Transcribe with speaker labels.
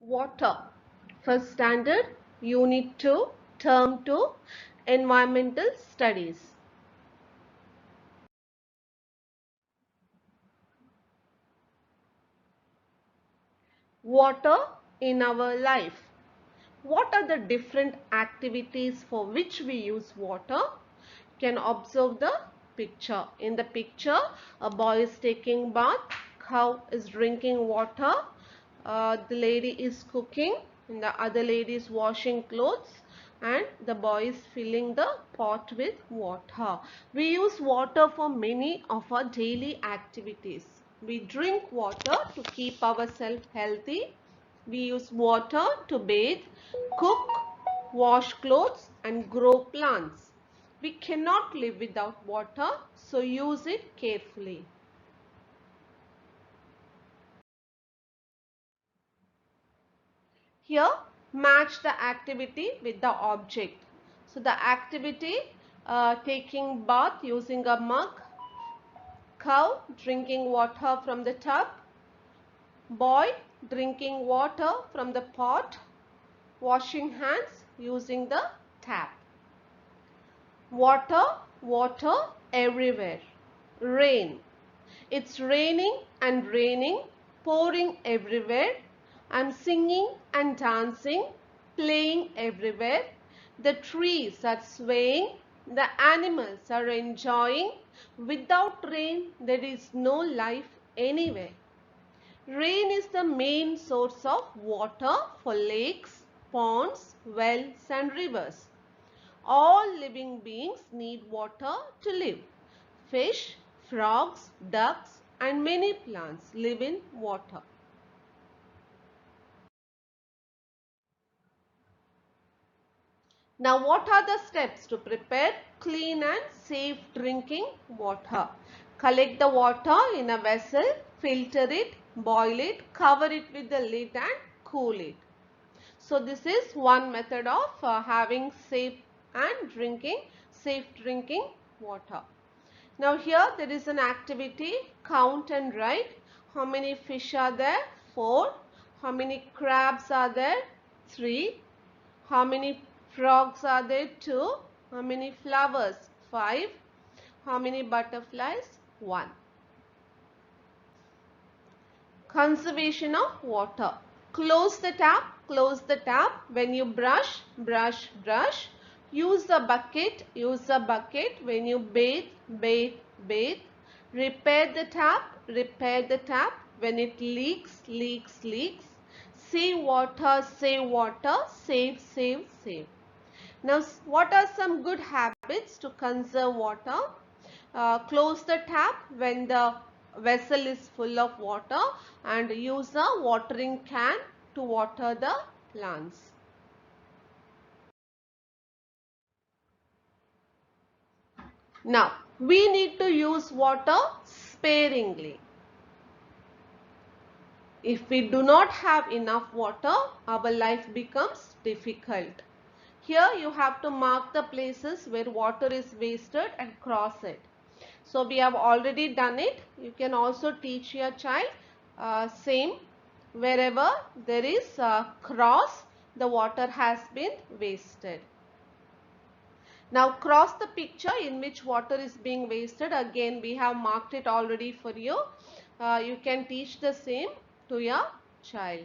Speaker 1: Water. First standard, Unit 2, Term 2, Environmental Studies. Water in our life. What are the different activities for which we use water? You can observe the picture. In the picture, a boy is taking bath, cow is drinking water, the lady is cooking, and the other lady is washing clothes, and the boy is filling the pot with water. We use water for many of our daily activities. We drink water to keep ourselves healthy. We use water to bathe, cook, wash clothes and grow plants. We cannot live without water, so use it carefully. Here, match the activity with the object. So the activity, taking bath using a mug, cow drinking water from the tub, boy drinking water from the pot, washing hands using the tap. Water, water everywhere. Rain. It's raining and raining, pouring everywhere. I'm singing and dancing, playing everywhere. The trees are swaying, the animals are enjoying. Without rain, there is no life anywhere. Rain is the main source of water for lakes, ponds, wells and rivers. All living beings need water to live. Fish, frogs, ducks and many plants live in water. Now what are the steps to prepare clean and safe drinking water? Collect the water in a vessel, filter it, boil it, cover it with the lid and cool it. So this is one method of having safe drinking water. Now here there is an activity, count and write. How many fish are there? 4. How many crabs are there? 3. How many frogs are there? 2. How many flowers? 5. How many butterflies? 1. Conservation of water. Close the tap. When you brush, brush, brush. Use the bucket, when you bathe, bathe, bathe. Repair the tap. When it leaks, leaks, leaks. Save water, save, save, save. Now, what are some good habits to conserve water? Close the tap when the vessel is full of water and use a watering can to water the plants. Now, we need to use water sparingly. If we do not have enough water, our life becomes difficult. Here you have to mark the places where water is wasted and cross it. So we have already done it. You can also teach your child same. Wherever there is a cross, the water has been wasted. Now cross the picture in which water is being wasted. Again we have marked it already for you. You can teach the same to your child.